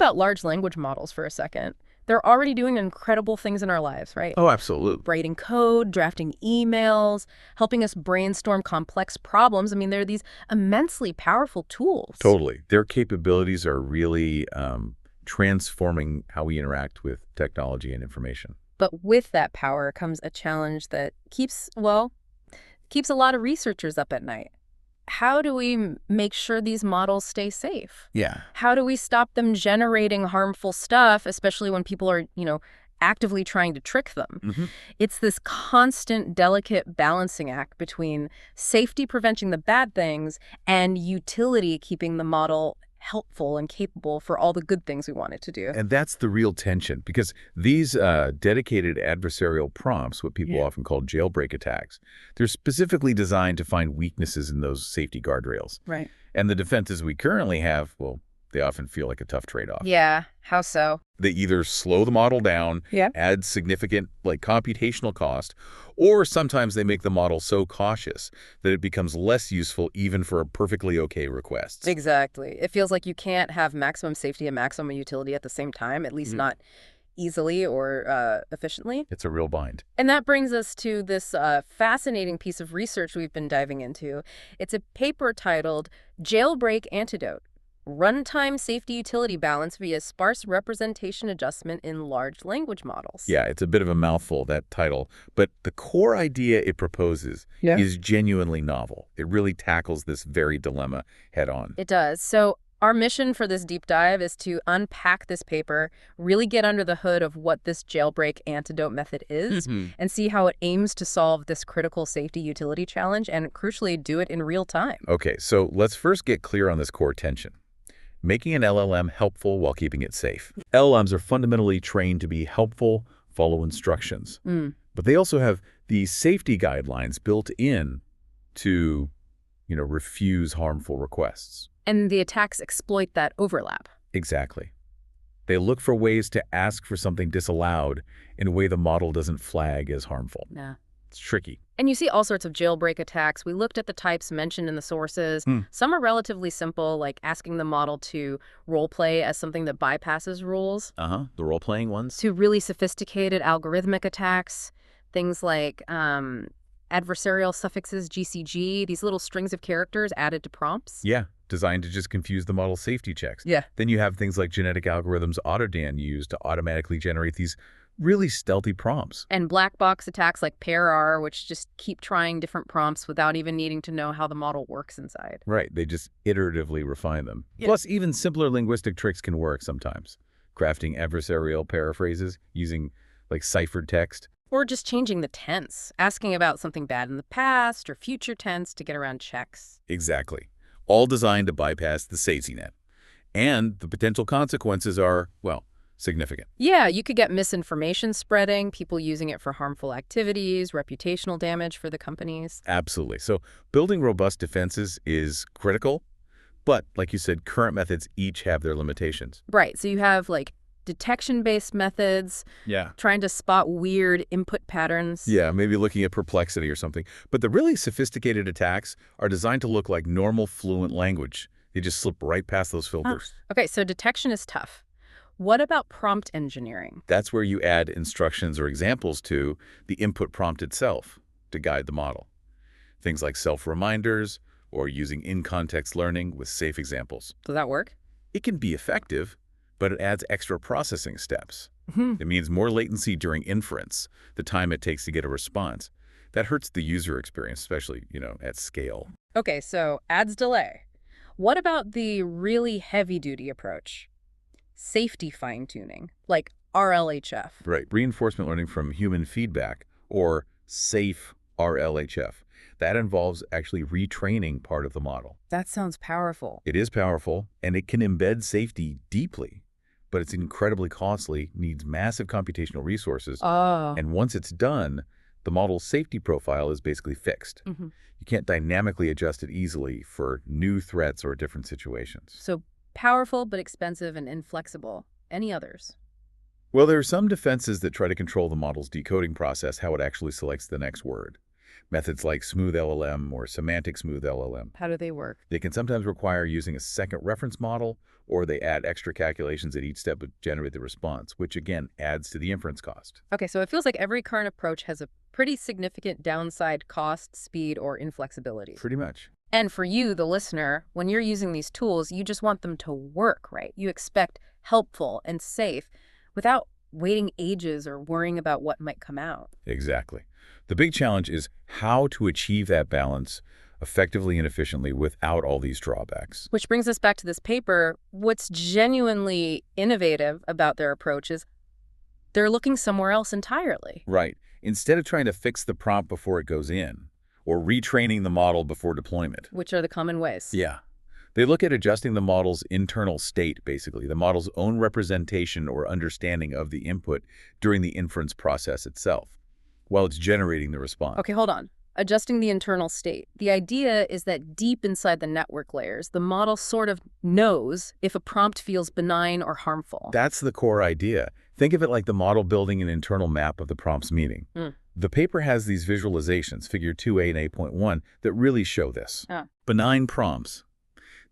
about large language models for a second. They're already doing incredible things in our lives, right? Oh, absolutely. Writing code, drafting emails, helping us brainstorm complex problems. I mean, they're these immensely powerful tools. Totally. Their capabilities are really transforming how we interact with technology and information. But with that power comes a challenge that keeps a lot of researchers up at night. How do we make sure these models stay safe? Yeah. How do we stop them generating harmful stuff, especially when people are, actively trying to trick them? Mm-hmm. It's this constant, delicate balancing act between safety preventing the bad things and utility keeping the model helpful and capable for all the good things we want it to do. And that's the real tension, because these dedicated adversarial prompts, what people often call jailbreak attacks, they're specifically designed to find weaknesses in those safety guardrails. Right. And the defenses we currently have, well, they often feel like a tough trade-off. Yeah, how so? They either slow the model down, add significant computational cost, or sometimes they make the model so cautious that it becomes less useful even for perfectly okay requests. Exactly. It feels like you can't have maximum safety and maximum utility at the same time, at least not easily or efficiently. It's a real bind. And that brings us to this fascinating piece of research we've been diving into. It's a paper titled Jailbreak Antidote: Runtime Safety Utility Balance via Sparse Representation Adjustment in Large Language Models. Yeah, it's a bit of a mouthful, that title. But the core idea it proposes is genuinely novel. It really tackles this very dilemma head on. It does. So our mission for this deep dive is to unpack this paper, really get under the hood of what this jailbreak antidote method is, and see how it aims to solve this critical safety utility challenge and, crucially, do it in real time. Okay, so let's first get clear on this core tension. Making an LLM helpful while keeping it safe. LLMs are fundamentally trained to be helpful, follow instructions. But they also have these safety guidelines built in to, refuse harmful requests. And the attacks exploit that overlap. Exactly. They look for ways to ask for something disallowed in a way the model doesn't flag as harmful. Yeah. It's tricky. And you see all sorts of jailbreak attacks. We looked at the types mentioned in the sources. Some are relatively simple, like asking the model to role-play as something that bypasses rules. The role-playing ones. To really sophisticated algorithmic attacks, things like adversarial suffixes, GCG, these little strings of characters added to prompts. Yeah, designed to just confuse the model's safety checks. Yeah. Then you have things like genetic algorithms AutoDan used to automatically generate these really stealthy prompts. And black box attacks like PairR, which just keep trying different prompts without even needing to know how the model works inside. Right, they just iteratively refine them. Plus, even simpler linguistic tricks can work sometimes. Crafting adversarial paraphrases using ciphered text. Or just changing the tense, asking about something bad in the past or future tense to get around checks. Exactly. All designed to bypass the safety net. And the potential consequences are, significant. Yeah, you could get misinformation spreading, people using it for harmful activities, reputational damage for the companies. Absolutely. So building robust defenses is critical, but like you said, current methods each have their limitations. Right. So you have detection-based methods, trying to spot weird input patterns. Yeah, maybe looking at perplexity or something. But the really sophisticated attacks are designed to look like normal, fluent language. They just slip right past those filters. Okay, so detection is tough. What about prompt engineering? That's where you add instructions or examples to the input prompt itself to guide the model. Things like self-reminders or using in-context learning with safe examples. Does that work? It can be effective, but it adds extra processing steps. It means more latency during inference, the time it takes to get a response. That hurts the user experience, especially, at scale. Okay, so adds delay. What about the really heavy-duty approach? Safety fine-tuning, like RLHF. Right. Reinforcement learning from human feedback, or SAFE RLHF. That involves actually retraining part of the model. That sounds powerful. It is powerful, and it can embed safety deeply, but it's incredibly costly, needs massive computational resources. And once it's done, the model's safety profile is basically fixed. You can't dynamically adjust it easily for new threats or different situations. So powerful but expensive and inflexible. Any others? Well, there are some defenses that try to control the model's decoding process, how it actually selects the next word. Methods like smooth LLM or semantic smooth LLM. How do they work? They can sometimes require using a second reference model or they add extra calculations at each step to generate the response, which again adds to the inference cost. Okay, so it feels like every current approach has a pretty significant downside cost, speed, or inflexibility. Pretty much. And for you, the listener, when you're using these tools, you just want them to work, right? You expect helpful and safe without waiting ages or worrying about what might come out. Exactly. The big challenge is how to achieve that balance effectively and efficiently without all these drawbacks. Which brings us back to this paper. What's genuinely innovative about their approach is they're looking somewhere else entirely. Right. Instead of trying to fix the prompt before it goes in, or retraining the model before deployment. Which are the common ways. Yeah. They look at adjusting the model's internal state, basically, the model's own representation or understanding of the input during the inference process itself, while it's generating the response. Okay, hold on. Adjusting the internal state. The idea is that deep inside the network layers, the model sort of knows if a prompt feels benign or harmful. That's the core idea. Think of it like the model building an internal map of the prompt's meaning. The paper has these visualizations, figure 2A and A.1, that really show this. Benign prompts.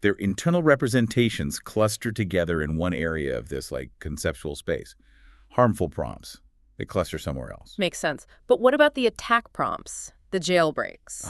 Their internal representations cluster together in one area of this, like, conceptual space. Harmful prompts. They cluster somewhere else. Makes sense. But what about the attack prompts, the jailbreaks?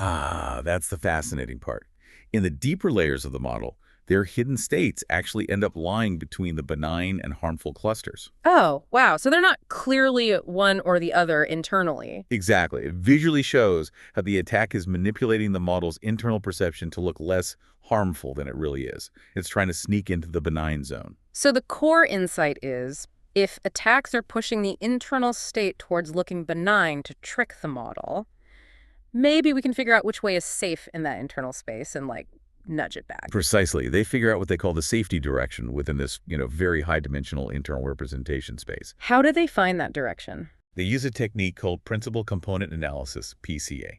That's the fascinating part. In the deeper layers of the model, their hidden states actually end up lying between the benign and harmful clusters. Oh, wow. So they're not clearly one or the other internally. Exactly. It visually shows how the attack is manipulating the model's internal perception to look less harmful than it really is. It's trying to sneak into the benign zone. So the core insight is, if attacks are pushing the internal state towards looking benign to trick the model, maybe we can figure out which way is safe in that internal space and, like, nudge it back. Precisely. They figure out what they call the safety direction within this, very high-dimensional internal representation space. How do they find that direction? They use a technique called Principal Component Analysis, PCA.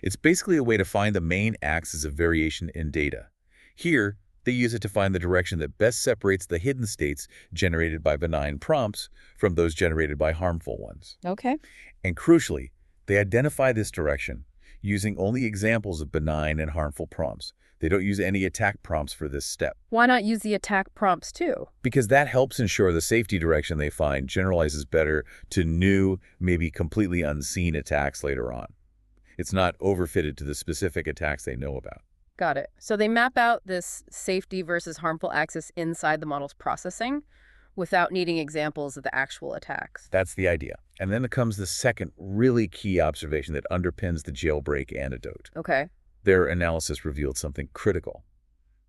It's basically a way to find the main axis of variation in data. Here, they use it to find the direction that best separates the hidden states generated by benign prompts from those generated by harmful ones. Okay. And crucially, they identify this direction using only examples of benign and harmful prompts. They don't use any attack prompts for this step. Why not use the attack prompts too? Because that helps ensure the safety direction they find generalizes better to new, maybe completely unseen attacks later on. It's not overfitted to the specific attacks they know about. Got it. So they map out this safety versus harmful axis inside the model's processing without needing examples of the actual attacks. That's the idea. And then comes the second really key observation that underpins the jailbreak antidote. Okay. Their analysis revealed something critical: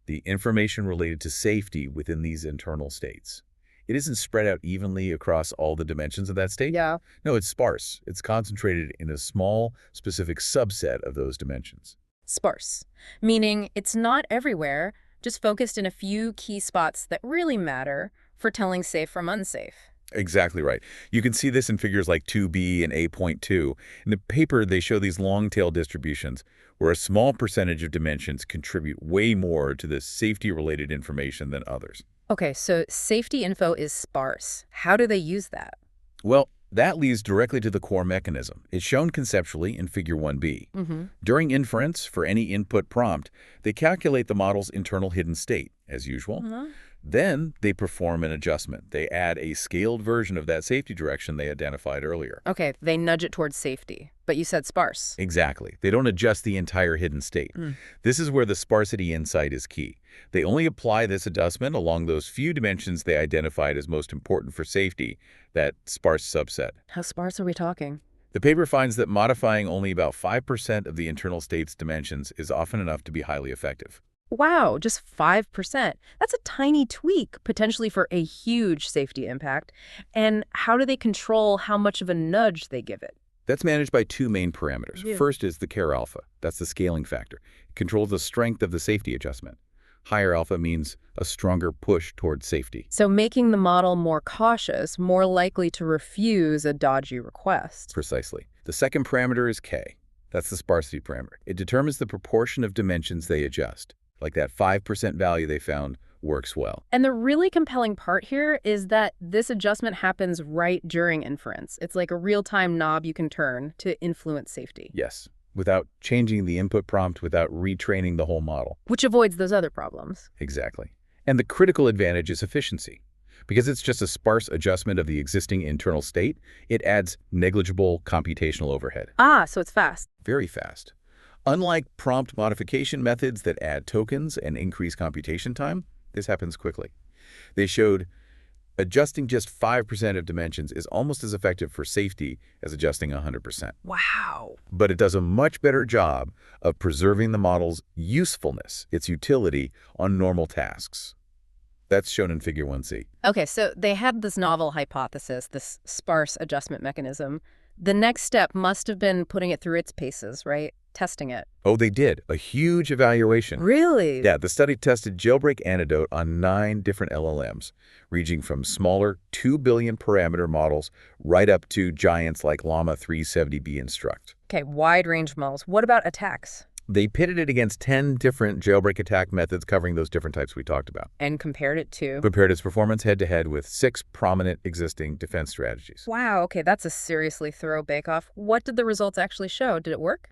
the information related to safety within these internal states. It isn't spread out evenly across all the dimensions of that state. Yeah. No, it's sparse. It's concentrated in a small, specific subset of those dimensions. Sparse, meaning it's not everywhere, just focused in a few key spots that really matter for telling safe from unsafe. Exactly right. You can see this in figures like 2b and A.2. In the paper, they show these long-tail distributions where a small percentage of dimensions contribute way more to the safety-related information than others. Okay, so safety info is sparse. How do they use that? Well, that leads directly to the core mechanism. It's shown conceptually in figure 1b. During inference, for any input prompt, they calculate the model's internal hidden state, as usual. Then they perform an adjustment. They add a scaled version of that safety direction they identified earlier. Okay, they nudge it towards safety, but you said sparse. Exactly. They don't adjust the entire hidden state. This is where the sparsity insight is key. They only apply this adjustment along those few dimensions they identified as most important for safety, that sparse subset. How sparse are we talking? The paper finds that modifying only about 5% of the internal state's dimensions is often enough to be highly effective. Wow, just 5%. That's a tiny tweak, potentially for a huge safety impact. And how do they control how much of a nudge they give it? That's managed by two main parameters. Yeah. First is the care alpha. That's the scaling factor. It controls the strength of the safety adjustment. Higher alpha means a stronger push towards safety. So making the model more cautious, more likely to refuse a dodgy request. Precisely. The second parameter is K. That's the sparsity parameter. It determines the proportion of dimensions they adjust. Like that 5% value they found works well. And the really compelling part here is that this adjustment happens right during inference. It's like a real-time knob you can turn to influence safety. Yes, without changing the input prompt, without retraining the whole model. Which avoids those other problems. Exactly. And the critical advantage is efficiency. Because it's just a sparse adjustment of the existing internal state, it adds negligible computational overhead. Ah, so it's fast. Very fast. Unlike prompt modification methods that add tokens and increase computation time, this happens quickly. They showed adjusting just 5% of dimensions is almost as effective for safety as adjusting 100%. Wow. But it does a much better job of preserving the model's usefulness, its utility, on normal tasks. That's shown in Figure 1C. Okay, so they had this novel hypothesis, this sparse adjustment mechanism. The next step must have been putting it through its paces, right? Testing it. Oh, they did. A huge evaluation. Really? Yeah, the study tested Jailbreak Antidote on 9 different LLMs, ranging from smaller 2 billion parameter models right up to giants like Llama 370B Instruct. Okay, wide range models. What about attacks? They pitted it against 10 different jailbreak attack methods covering those different types we talked about. And compared it to? Compared its performance head-to-head with 6 prominent existing defense strategies. Wow, okay, that's a seriously thorough bake-off. What did the results actually show? Did it work?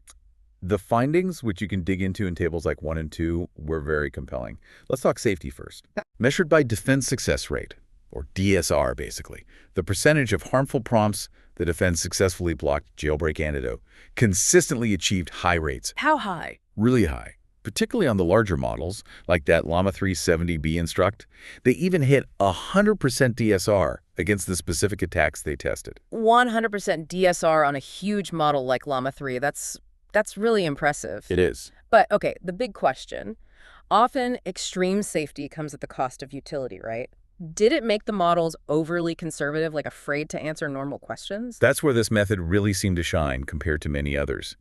The findings, which you can dig into in tables like 1 and 2, were very compelling. Let's talk safety first. Measured by defense success rate, or DSR basically, the percentage of harmful prompts the defense successfully blocked Jailbreak Antidote consistently achieved high rates. How high? Really high. Particularly on the larger models, like that Llama 370B Instruct. They even hit 100% DSR against the specific attacks they tested. 100% DSR on a huge model like Llama 3. That's really impressive. It is. But, okay, the big question. Often, extreme safety comes at the cost of utility, right? Did it make the models overly conservative, like afraid to answer normal questions? That's where this method really seemed to shine compared to many others.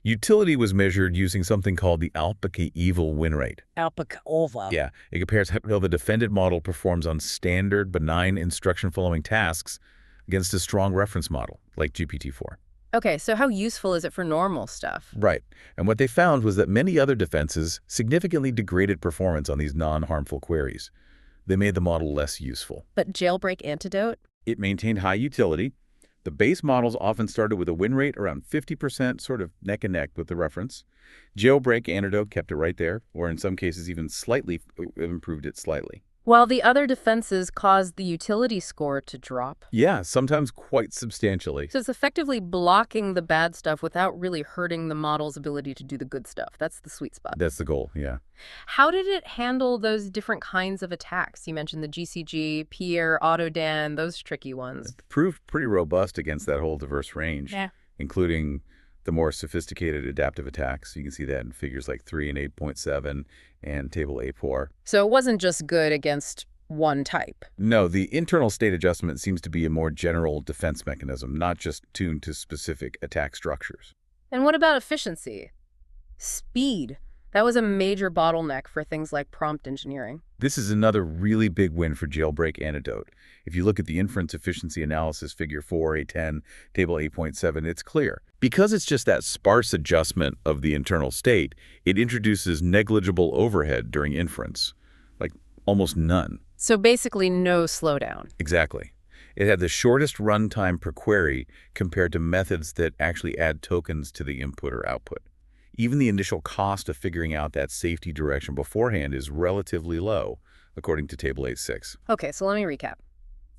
Utility was measured using something called the alpha-evil win rate. Alpha-ova. Yeah, it compares how the defended model performs on standard, benign instruction-following tasks against a strong reference model, like GPT-4. Okay, so how useful is it for normal stuff? Right. And what they found was that many other defenses significantly degraded performance on these non-harmful queries. They made the model less useful. But Jailbreak Antidote? It maintained high utility. The base models often started with a win rate around 50%, sort of neck and neck with the reference. Jailbreak Antidote kept it right there, or in some cases even slightly improved it slightly. While the other defenses caused the utility score to drop. Yeah, sometimes quite substantially. So it's effectively blocking the bad stuff without really hurting the model's ability to do the good stuff. That's the sweet spot. That's the goal, yeah. How did it handle those different kinds of attacks? You mentioned the GCG, Pierre, Autodan, those tricky ones. It proved pretty robust against that whole diverse range, including the more sophisticated adaptive attacks. You can see that in figures like 3 and 8.7 and table A4. So it wasn't just good against one type. No, the internal state adjustment seems to be a more general defense mechanism, not just tuned to specific attack structures. And what about efficiency? Speed. That was a major bottleneck for things like prompt engineering. This is another really big win for Jailbreak Antidote. If you look at the inference efficiency analysis, figure 4, A10, table 8.7, it's clear. Because it's just that sparse adjustment of the internal state, it introduces negligible overhead during inference, like almost none. So basically no slowdown. Exactly. It had the shortest runtime per query compared to methods that actually add tokens to the input or output. Even the initial cost of figuring out that safety direction beforehand is relatively low, according to Table 8.6. Okay, so let me recap.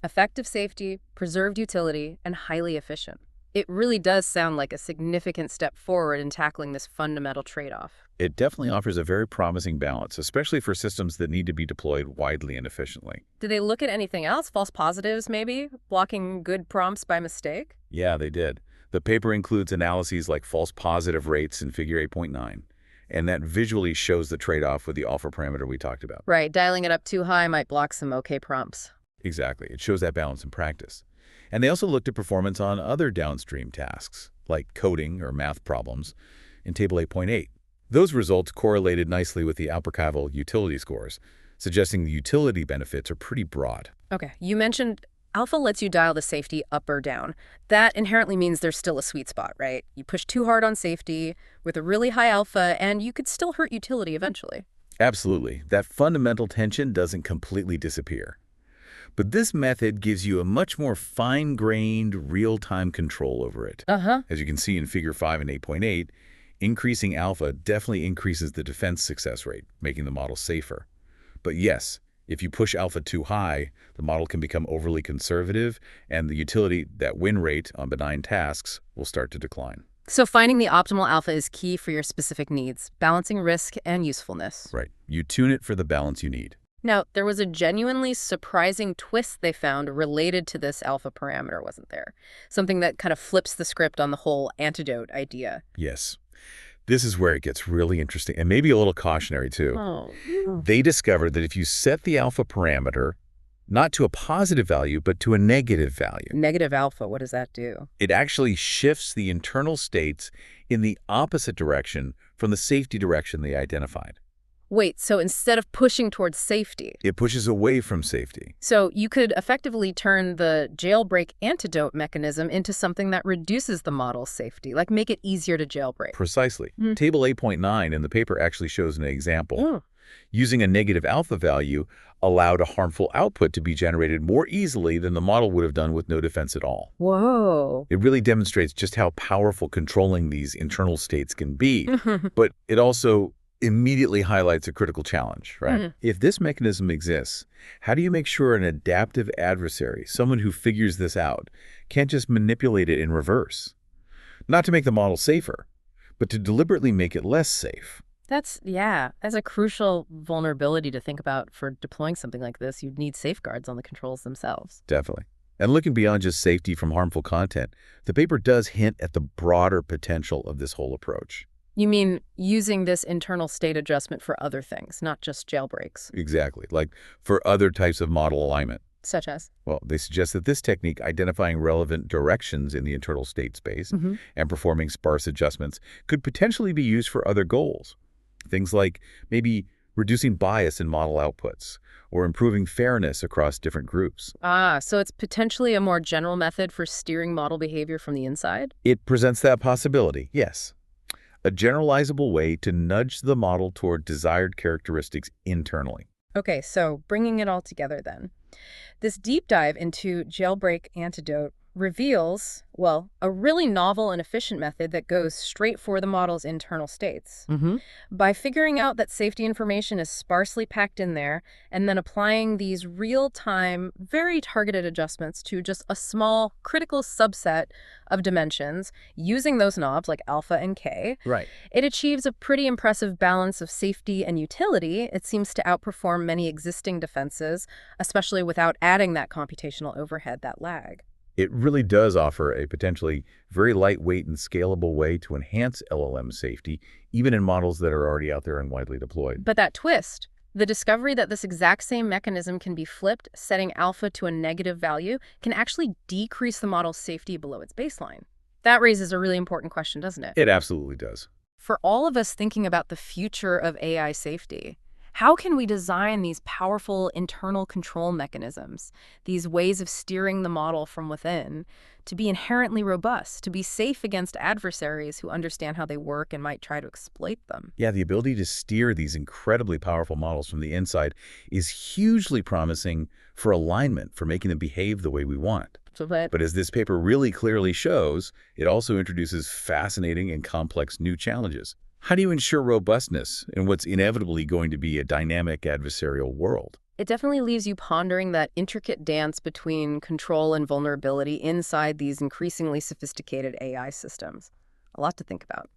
Effective safety, preserved utility, and highly efficient. It really does sound like a significant step forward in tackling this fundamental trade-off. It definitely offers a very promising balance, especially for systems that need to be deployed widely and efficiently. Did they look at anything else? False positives, maybe? Blocking good prompts by mistake? Yeah, they did. The paper includes analyses like false positive rates in figure 8.9, and that visually shows the trade-off with the alpha parameter we talked about. Right, dialing it up too high might block some okay prompts. Exactly. It shows that balance in practice. And they also looked at performance on other downstream tasks, like coding or math problems, in Table 8.8. Those results correlated nicely with the Alpha-Caval utility scores, suggesting the utility benefits are pretty broad. Okay, you mentioned alpha lets you dial the safety up or down. That inherently means there's still a sweet spot, right? You push too hard on safety with a really high alpha, and you could still hurt utility eventually. Absolutely. That fundamental tension doesn't completely disappear. But this method gives you a much more fine-grained, real-time control over it. As you can see in Figure 5 and 8.8, increasing alpha definitely increases the defense success rate, making the model safer. But yes, If you push alpha too high, the model can become overly conservative, and the utility, that win rate on benign tasks, will start to decline. So finding the optimal alpha is key for your specific needs, balancing risk and usefulness. Right. You tune it for the balance you need. Now, there was a genuinely surprising twist they found related to this alpha parameter, wasn't there? Something that kind of flips the script on the whole antidote idea. Yes. This is where it gets really interesting, and maybe a little cautionary, too. Oh. They discovered that if you set the alpha parameter not to a positive value, but to a negative value, Negative alpha, what does that do? it actually shifts the internal states in the opposite direction from the safety direction they identified. Wait, so instead of pushing towards safety, It pushes away from safety. so you could effectively turn the jailbreak antidote mechanism into something that reduces the model's safety, like make it easier to jailbreak. Precisely. Mm. Table 8.9 in the paper actually shows an example. Oh. Using a negative alpha value allowed a harmful output to be generated more easily than the model would have done with no defense at all. Whoa. It really demonstrates just how powerful controlling these internal states can be, but it also immediately highlights a critical challenge, right? Mhm. If this mechanism exists, how do you make sure an adaptive adversary, someone who figures this out, can't just manipulate it in reverse? Not to make the model safer, but to deliberately make it less safe. That's a crucial vulnerability to think about for deploying something like this. You'd need safeguards on the controls themselves. Definitely. And looking beyond just safety from harmful content, the paper does hint at the broader potential of this whole approach. You mean using this internal state adjustment for other things, not just jailbreaks, Exactly, like for other types of model alignment. such as? Well, they suggest that this technique, identifying relevant directions in the internal state space and performing sparse adjustments, could potentially be used for other goals. Things like maybe reducing bias in model outputs or improving fairness across different groups. So it's potentially a more general method for steering model behavior from the inside? It presents that possibility, yes. A generalizable way to nudge the model toward desired characteristics internally. Okay, so bringing it all together then. This deep dive into Jailbreak Antidote reveals, well, a really novel and efficient method that goes straight for the model's internal states. By figuring out that safety information is sparsely packed in there and then applying these real-time, very targeted adjustments to just a small, critical subset of dimensions using those knobs like alpha and K, Right. it achieves a pretty impressive balance of safety and utility. It seems to outperform many existing defenses, especially without adding that computational overhead, that lag. It really does offer a potentially very lightweight and scalable way to enhance LLM safety, even in models that are already out there and widely deployed. But that twist, the discovery that this exact same mechanism can be flipped, setting alpha to a negative value, can actually decrease the model's safety below its baseline. That raises a really important question, doesn't it? It absolutely does. For all of us thinking about the future of AI safety, how can we design these powerful internal control mechanisms, these ways of steering the model from within, to be inherently robust, to be safe against adversaries who understand how they work and might try to exploit them? Yeah, the ability to steer these incredibly powerful models from the inside is hugely promising for alignment, for making them behave the way we want. But as this paper really clearly shows, it also introduces fascinating and complex new challenges. How do you ensure robustness in what's inevitably going to be a dynamic adversarial world? It definitely leaves you pondering that intricate dance between control and vulnerability inside these increasingly sophisticated AI systems. A lot to think about.